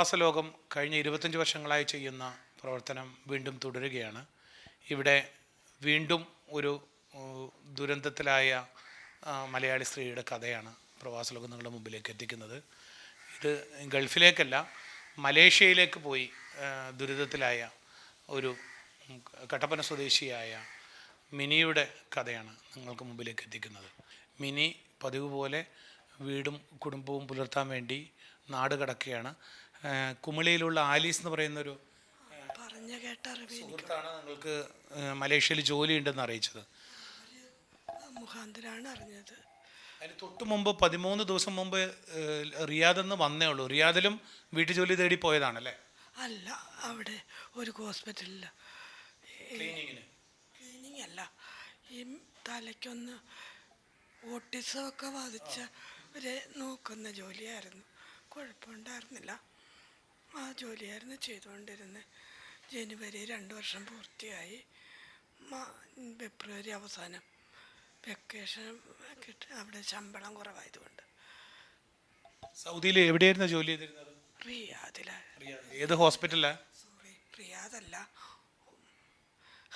പ്രവാസ ലോകം കഴിഞ്ഞ 25 വർഷങ്ങളായി ചെയ്യുന്ന പ്രവർത്തനം വീണ്ടും തുടരുകയാണ്. ഇവിടെ വീണ്ടും ഒരു ദുരന്തത്തിലായ മലയാളി സ്ത്രീയുടെ കഥയാണ് പ്രവാസ ലോകം നിങ്ങളുടെ മുമ്പിലേക്ക് എത്തിക്കുന്നത്. ഇത് ഗൾഫിലേക്കല്ല, മലേഷ്യയിലേക്ക് പോയി ദുരിതത്തിലായ ഒരു കട്ടപ്പന സ്വദേശിയായ മിനിയുടെ കഥയാണ് നിങ്ങൾക്ക് മുമ്പിലേക്ക് എത്തിക്കുന്നത്. മിനി പതിവ് പോലെ വീടും കുടുംബവും പുലർത്താൻ വേണ്ടി നാട് കടക്കുകയാണ്. കുമിളിയിലുള്ള ആലീസ് എന്ന് പറയുന്നൊരു സുഹൃത്താണ് നിങ്ങൾക്ക് മലേഷ്യയിൽ ജോലി ഉണ്ടെന്ന് അറിയിച്ചത്. മുഖാന്തരാണ് അറിഞ്ഞത്. അതിന് തൊട്ട് മുമ്പ് 13 ദിവസം മുമ്പ് റിയാദിൽ നിന്ന് വന്നേ ഉള്ളൂ. റിയാദിലും വീട്ടു ജോലി തേടി പോയതാണല്ലേ? അല്ല, അവിടെ ഒരു ഹോസ്പിറ്റലിൽ ക്ലീനിങ് അല്ല, ഈ തലയ്ക്കൊന്ന് ഓട്ടിസമൊക്കെ ബാധിച്ചവരെ നോക്കുന്ന ജോലിയായിരുന്നു. കുഴപ്പമുണ്ടായിരുന്നില്ല. ആ ജോലിയായിരുന്നു ചെയ്തുകൊണ്ടിരുന്നത്. ജനുവരി 2 വർഷം പൂർത്തിയായി. ഫെബ്രുവരി അവസാനം വെക്കേഷൻ കിട്ടി. അവിടെ ശമ്പളം കുറവായതുകൊണ്ട്. സൗദിയിൽ എവിടെയായിരുന്നു ജോലി ചെയ്തിരുന്നത്? റിയാദിലാണ്. ഏത് ഹോസ്പിറ്റലാ? സോറി, റിയാദല്ല,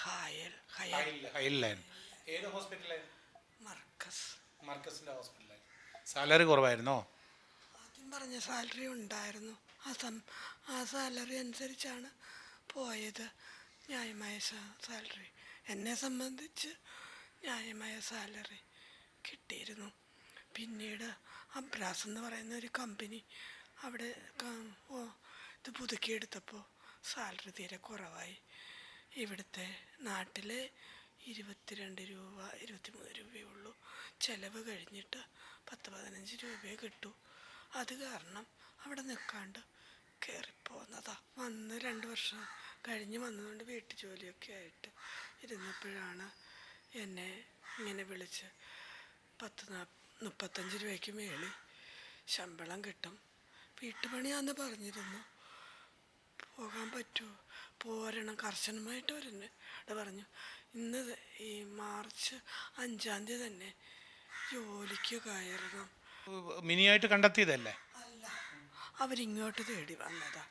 ഹൈലായിരുന്നു. ഏത് ഹോസ്പിറ്റലായിരുന്നു? മർക്കസിന്റെ ഹോസ്പിറ്റലായി. സാലറി കുറവായിരുന്നോ? ആദ്യം പറഞ്ഞ സാലറി ഉണ്ടായിരുന്നു. ആ സാലറി അനുസരിച്ചാണ് പോയത്. ന്യായമായ സാലറി, എന്നെ സംബന്ധിച്ച് ന്യായമായ സാലറി കിട്ടിയിരുന്നു. പിന്നീട് അബ്രാസ് എന്ന് പറയുന്ന ഒരു കമ്പനി അവിടെ ഇത് പുതുക്കിയെടുത്തപ്പോൾ സാലറി തീരെ കുറവായി. ഇവിടുത്തെ നാട്ടിലെ 22 രൂപ 23 രൂപയേ ഉള്ളൂ. ചിലവ് കഴിഞ്ഞിട്ട് 10-15 രൂപയെ കിട്ടൂ. അത് കാരണം അവിടെ നിൽക്കാണ്ട് കയറിപ്പോന്നതാ. വന്ന് 2 വർഷം കഴിഞ്ഞ് വന്നതുകൊണ്ട് വീട്ടു ജോലിയൊക്കെ ആയിട്ട് ഇരുന്നപ്പോഴാണ് എന്നെ ഇങ്ങനെ വിളിച്ച് 35 രൂപയ്ക്ക് മേളിൽ ശമ്പളം കിട്ടും, വീട്ടുപണിയാന്ന് പറഞ്ഞിരുന്നു. പോകാൻ പറ്റുമോ? പോരണം, കർശനമായിട്ട് വരുന്നുണ്ട് പറഞ്ഞു. ഇന്ന് ഈ മാർച്ച് 5 തന്നെ ജോലിക്ക് കയറണം. മിനിയായിട്ട് കണ്ടെത്തിയതല്ലേ? അല്ല, അവരിങ്ങോട്ട് തേടി വന്നതാ.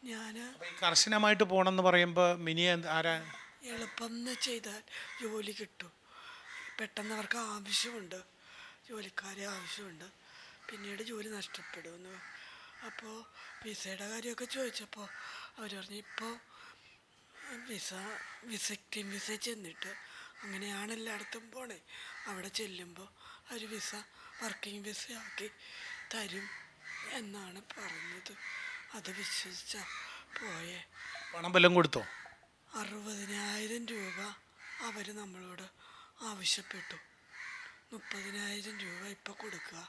ഞാൻ കർശനമായിട്ട് പോകണമെന്ന് പറയുമ്പോൾ മിനി ആരാ? എളുപ്പം ചെയ്താൽ ജോലി കിട്ടും. പെട്ടെന്ന് അവർക്ക് ആവശ്യമുണ്ട്, ജോലിക്കാരെ ആവശ്യമുണ്ട്. പിന്നീട് ജോലി നഷ്ടപ്പെടുമെന്ന്. അപ്പോൾ വിസയുടെ കാര്യമൊക്കെ ചോദിച്ചപ്പോൾ അവർ പറഞ്ഞു, ഇപ്പോൾ വിസിറ്റിംഗ് വിസ ചെന്നിട്ട് അങ്ങനെയാണ് എല്ലായിടത്തും പോണേ. അവിടെ ചെല്ലുമ്പോൾ അവർ വർക്കിംഗ് വിസ ആക്കി തരും എന്നാണ് പറഞ്ഞത്. അത് വിശ്വസിച്ച പോയേ. പണം വല്ലതും കൊടുത്തോ? 60,000 രൂപ അവർ നമ്മളോട് ആവശ്യപ്പെട്ടു. 30,000 രൂപ ഇപ്പോൾ കൊടുക്കുക.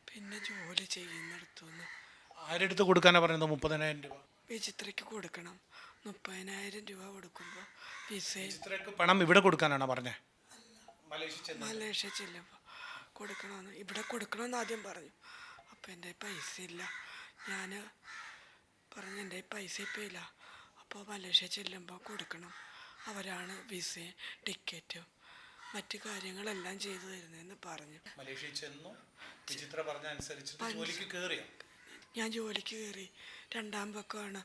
പിന്നെ ജോലി ചെയ്യുന്നിടത്തുനിന്ന്. ആരെടുത്ത് കൊടുക്കാനാണ് പറയുന്നത്? 30,000 രൂപ വിചിത്രയ്ക്ക് കൊടുക്കണം. 30,000 രൂപ കൊടുക്കുമ്പോൾ വിചിത്രയ്ക്ക് പണം ഇവിടെ കൊടുക്കാനാണോ പറഞ്ഞത്? മലേഷ്യ ചെല്ലുമ്പോൾ കൊടുക്കണമെന്ന്, ഇവിടെ കൊടുക്കണമെന്ന് ആദ്യം പറഞ്ഞു. അപ്പോൾ എൻ്റെ പൈസ ഇല്ല. ഞാൻ പറഞ്ഞു എൻ്റെ പൈസ ഇപ്പോൾ ഇല്ല. അപ്പോൾ മലേഷ്യ ചെല്ലുമ്പോൾ കൊടുക്കണം. അവരാണ് വിസയും ടിക്കറ്റും മറ്റു കാര്യങ്ങളെല്ലാം ചെയ്തു തരുന്നതെന്ന് പറഞ്ഞു. മലേഷ്യയിൽ ചെന്നു. വിചിത്ര പറഞ്ഞ അനുസരിച്ച് ജോലിക്ക് കയറിയോ? ഞാൻ ജോലിക്ക് കയറി. 2ാം പക്കമാണ്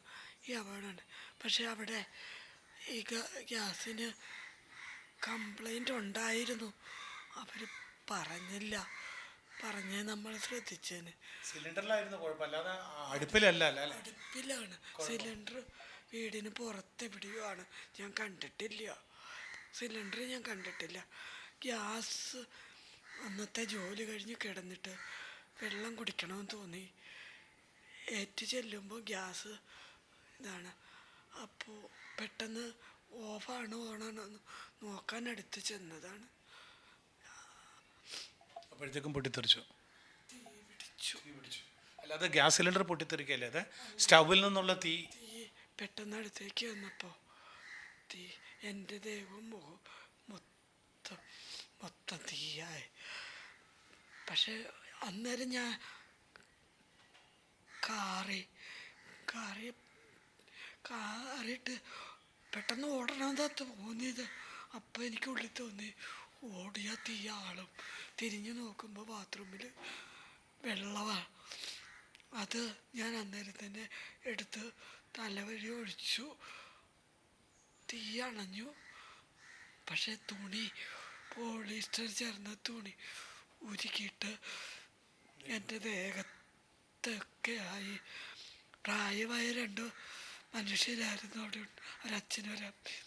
ഈ അവാർഡുണ്ട്. പക്ഷേ അവിടെ ഈ ഗ്യാസിന് കംപ്ലൈൻറ്റ് ഉണ്ടായിരുന്നു. അവർ പറഞ്ഞില്ല. പറഞ്ഞേ നമ്മൾ ശ്രദ്ധിച്ചേന്. സിലിണ്ടറിലായിരുന്നു കുഴപ്പമില്ലാതെ അടുപ്പിലല്ല. അടുപ്പിലാണ്. സിലിണ്ടർ വീടിന് പുറത്തെവിടെയോ ആണ്. ഞാൻ കണ്ടിട്ടില്ല. സിലിണ്ടർ ഞാൻ കണ്ടിട്ടില്ല. ഗ്യാസ് അന്നത്തെ ജോലി കഴിഞ്ഞ് കിടന്നിട്ട് വെള്ളം കുടിക്കണമെന്ന് തോന്നി. ഏറ്റു ചെല്ലുമ്പോൾ ഗ്യാസ് ഇതാണ്. അപ്പോൾ പെട്ടെന്ന് ഓഫാണോ ഓണാണോ നോക്കാൻ അടുത്ത് ചെന്നതാണ്. അപ്പോഴത്തേക്കും പൊട്ടിത്തെറിച്ചു. അല്ലാതെ ഗ്യാസ് സിലിണ്ടർ പൊട്ടിത്തെറിക്കല്ലേ, അത് സ്റ്റൗവിൽ നിന്നുള്ള തീ പെട്ടെന്ന് അടുത്തേക്ക് വന്നപ്പോൾ എൻ്റെ ദേഹവും മുഖം മൊത്തം തീയായി. പക്ഷെ അന്നേരം ഞാൻ കാറിയിട്ട് പെട്ടെന്ന് ഓടണമെന്നാ തോന്നിയത്. അപ്പം എനിക്ക് ഉള്ളിൽ തോന്നി ഓടിയ തീയാളും. തിരിഞ്ഞു നോക്കുമ്പോൾ ബാത്റൂമിൽ വെള്ളമാണ്. അത് ഞാൻ അന്നേരം തന്നെ എടുത്ത് തലവഴി ഒഴിച്ചു. തീ അണഞ്ഞു. പക്ഷെ തുണി, പോളിസ്റ്റർ ചേർന്ന തുണി ഉരുക്കിയിട്ട് എൻ്റെ ദേഹത്തൊക്കെ ആയി. പ്രായമായ രണ്ട് മനുഷ്യരായിരുന്നു അവിടെ. ഒരച്ഛനും ഒരമ്മയും.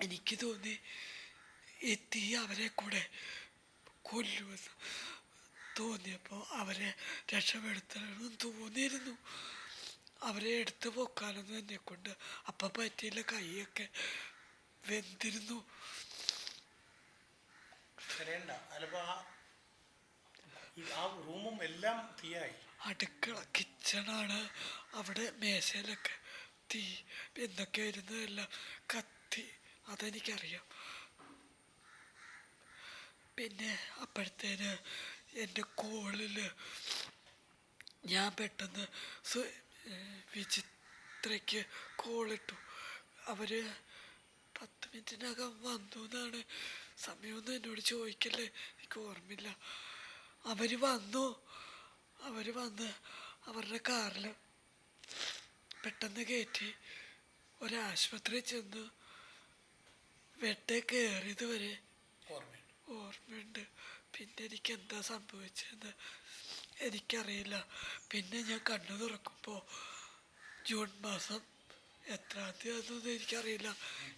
എനിക്ക് തോന്നി ഈ തീ അവരെ കൂടെ കൊല്ലുമെന്ന് തോന്നിയപ്പോൾ അവരെ രക്ഷപ്പെടുത്തണമെന്ന് തോന്നിയിരുന്നു. അവരെ എടുത്തു പൊക്കാനൊന്നും എന്നെ കൊണ്ട് അപ്പം പറ്റിയില്ല. കൈയൊക്കെ വെന്തിരുന്നു. ആ റൂമും എല്ലാം തീയായി. അടുക്കള, കിച്ചണാണ്. അവിടെ മേശയിലൊക്കെ തീ എന്തൊക്കെ ഇരുന്നതെല്ലാം കത്തി. അതെനിക്കറിയാം. പിന്നെ അപ്പോഴത്തേന് എൻ്റെ കോളിൽ ഞാൻ പെട്ടെന്ന് വിചിത്രയ്ക്ക് കോളിട്ടു. അവർ 10 മിനിറ്റിനകം വന്നു എന്നാണ്. സമയമൊന്നും എന്നോട് ചോദിക്കല്ലേ, എനിക്ക് ഓർമ്മയില്ല. അവർ വന്നു അവരുടെ കാറിൽ പെട്ടെന്ന് കയറ്റി ഒരാശുപത്രിയിൽ ചെന്ന് വെട്ടേ കയറിയത് വരെ ഓർമ്മയുണ്ട്. പിന്നെ എനിക്ക് എന്താ സംഭവിച്ചതെന്ന് എനിക്കറിയില്ല. പിന്നെ ഞാൻ കണ്ണു തുറക്കുമ്പോൾ ജൂൺ മാസം എത്രാം തീയതി എനിക്കറിയില്ല.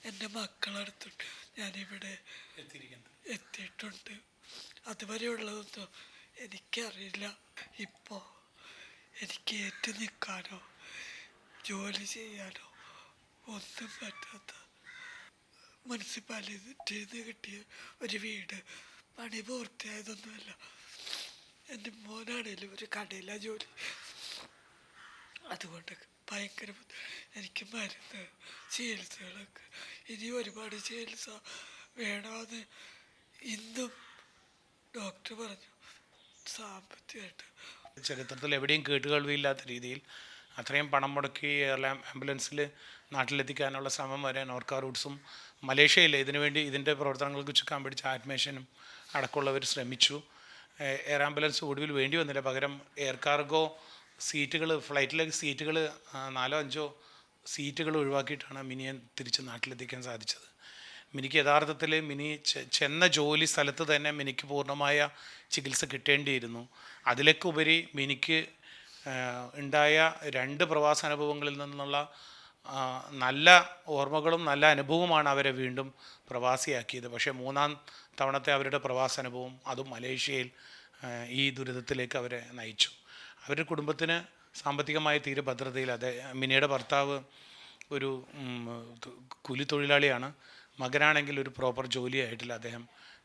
എൻ്റെ മക്കളടുത്തുണ്ട്. ഞാനിവിടെ എത്തിയിട്ടുണ്ട്. അതുവരെയുള്ളതൊന്നും എനിക്കറിയില്ല. ഇപ്പോൾ എനിക്ക് ഏറ്റു നിൽക്കാനോ ജോലി ചെയ്യാനോ ഒന്നും പറ്റാത്ത മുനിസിപ്പാലിറ്റിയിൽ നിന്ന് കിട്ടിയ ഒരു വീട്. പണി പൂർത്തിയായതൊന്നുമല്ല. എൻ്റെ മോനാണേലും ഒരു കടയിലാണ് ജോലി. അതുകൊണ്ട് ഭയങ്കര എനിക്ക് മരുന്ന് ചികിത്സകളൊക്കെ ഇനി ഒരുപാട് ചികിത്സ വേണമെന്ന് ഇന്നും ഡോക്ടർ പറഞ്ഞു. സാമ്പത്തികമായിട്ട് ചരിത്രത്തിൽ എവിടെയും കേട്ടുകേൾവിയില്ലാത്ത രീതിയിൽ അത്രയും പണം മുടക്കി ആംബുലൻസിൽ നാട്ടിലെത്തിക്കാനുള്ള ശ്രമം വരെ നോർക്ക റൂട്ട്സും മലേഷ്യയിൽ ഇതിനുവേണ്ടി ഇതിൻ്റെ പ്രവർത്തനങ്ങൾക്ക് ചുക്കാൻ പിടിച്ച ആത്മേഷനും അടക്കമുള്ളവർ ശ്രമിച്ചു. എയർ ആംബുലൻസ് ഒടുവിൽ വേണ്ടി വന്നില്ല. പകരം എയർ കാർഗോ സീറ്റുകൾ, ഫ്ലൈറ്റിലെ സീറ്റുകൾ 4-5 സീറ്റുകൾ ഒഴിവാക്കിയിട്ടാണ് മിനിയെ തിരിച്ച് നാട്ടിലെത്തിക്കാൻ സാധിച്ചത്. മിനിക്ക് യഥാർത്ഥത്തിൽ മിനി ചെന്ന ജോലി സ്ഥലത്ത് തന്നെ മിനിക്ക് പൂർണ്ണമായ ചികിത്സ കിട്ടേണ്ടിയിരുന്നു. അതിലേക്ക് ഉപരി മിനിക്ക് ഉണ്ടായ 2 പ്രവാസാനുഭവങ്ങളിൽ നിന്നുള്ള നല്ല ഓർമ്മകളും നല്ല അനുഭവമാണ് അവരെ വീണ്ടും പ്രവാസിയാക്കിയത്. പക്ഷേ 3-ാം തവണത്തെ അവരുടെ പ്രവാസാനുഭവം അതും മലേഷ്യയിൽ ഈ ദുരിതത്തിലേക്ക് അവരെ നയിച്ചു. അവരുടെ കുടുംബത്തിന് സാമ്പത്തികമായ തീരെ ഭദ്രതയിൽ. മിനിയുടെ ഭർത്താവ് ഒരു കൂലിത്തൊഴിലാളിയാണ്. മകനാണെങ്കിൽ ഒരു പ്രോപ്പർ ജോലിയായിട്ടില്ല. അദ്ദേഹം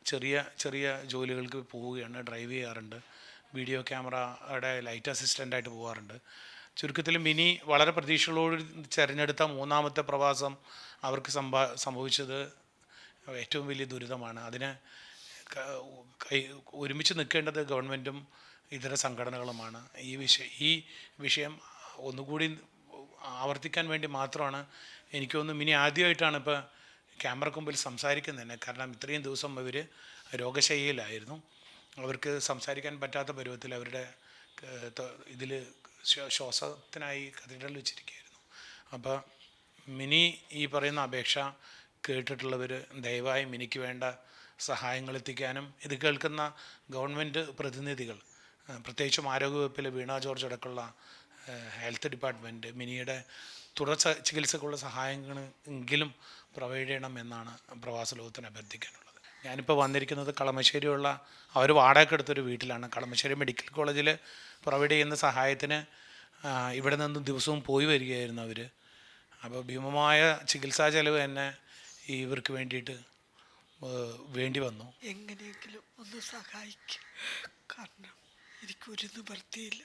ചെറിയ ചെറിയ ജോലികൾക്ക് പോവുകയാണ്. ഡ്രൈവ് ചെയ്യാറുണ്ട്. വീഡിയോ ക്യാമറയുടെ ലൈറ്റ് അസിസ്റ്റൻ്റായിട്ട് പോകാറുണ്ട്. ചുരുക്കത്തിൽ മിനി വളരെ പ്രതീക്ഷകളോട് തിരഞ്ഞെടുത്ത 3-ാമത്തെ പ്രവാസം അവർക്ക് സംഭവിച്ചത് ഏറ്റവും വലിയ ദുരിതമാണ്. അതിന് ഒരുമിച്ച് നിൽക്കേണ്ടത് ഗവൺമെൻറ്റും ഇതര സംഘടനകളുമാണ്. ഈ വിഷയം ഒന്നുകൂടി ആവർത്തിക്കാൻ വേണ്ടി മാത്രമാണ് എനിക്ക് തോന്നുന്നു മിനി ആദ്യമായിട്ടാണ് ഇപ്പോൾ ക്യാമറയ്ക്ക് മുമ്പിൽ സംസാരിക്കുന്നത് തന്നെ. കാരണം ഇത്രയും ദിവസം അവർ രോഗശയ്യയിലായിരുന്നു. അവർക്ക് സംസാരിക്കാൻ പറ്റാത്ത പരുവത്തിൽ അവരുടെ ഇതിൽ ശ്വാസത്തിനായി കത്തീഡ്രൽ വെച്ചിരിക്കുകയായിരുന്നു. അപ്പോൾ മിനി ഈ പറയുന്ന അപേക്ഷ കേട്ടിട്ടുള്ളവർ ദയവായി മിനിക്ക് വേണ്ട സഹായങ്ങൾ എത്തിക്കാനും ഇത് കേൾക്കുന്ന ഗവൺമെൻറ് പ്രതിനിധികൾ, പ്രത്യേകിച്ചും ആരോഗ്യവകുപ്പിലെ വീണ ജോർജ് അടക്കമുള്ള ഹെൽത്ത് ഡിപ്പാർട്ട്മെൻറ്റ് മിനിയുടെ തുടർ ചികിത്സക്കുള്ള സഹായങ്ങൾ എങ്കിലും പ്രൊവൈഡ് ചെയ്യണം എന്നാണ് പ്രവാസ ലോകത്തിന് അഭ്യർത്ഥിക്കാനുള്ളത്. ഞാനിപ്പോൾ വന്നിരിക്കുന്നത് കളമശ്ശേരിയുള്ള അവർ വാടകയ്ക്കെടുത്തൊരു വീട്ടിലാണ്. കളമശ്ശേരി മെഡിക്കൽ കോളേജിൽ പ്രൊവൈഡ് ചെയ്യുന്ന സഹായത്തിന് ഇവിടെ നിന്നും ദിവസവും പോയി വരികയായിരുന്നു അവർ. അപ്പോൾ ഭീമമായ ചികിത്സാ ചെലവ് തന്നെ ഇവർക്ക് വേണ്ടിയിട്ട് വേണ്ടി വന്നു. എങ്ങനെയെങ്കിലും ഒന്ന് സഹായിക്കും. കാരണം എനിക്കൊരു നിവൃത്തിയില്ല.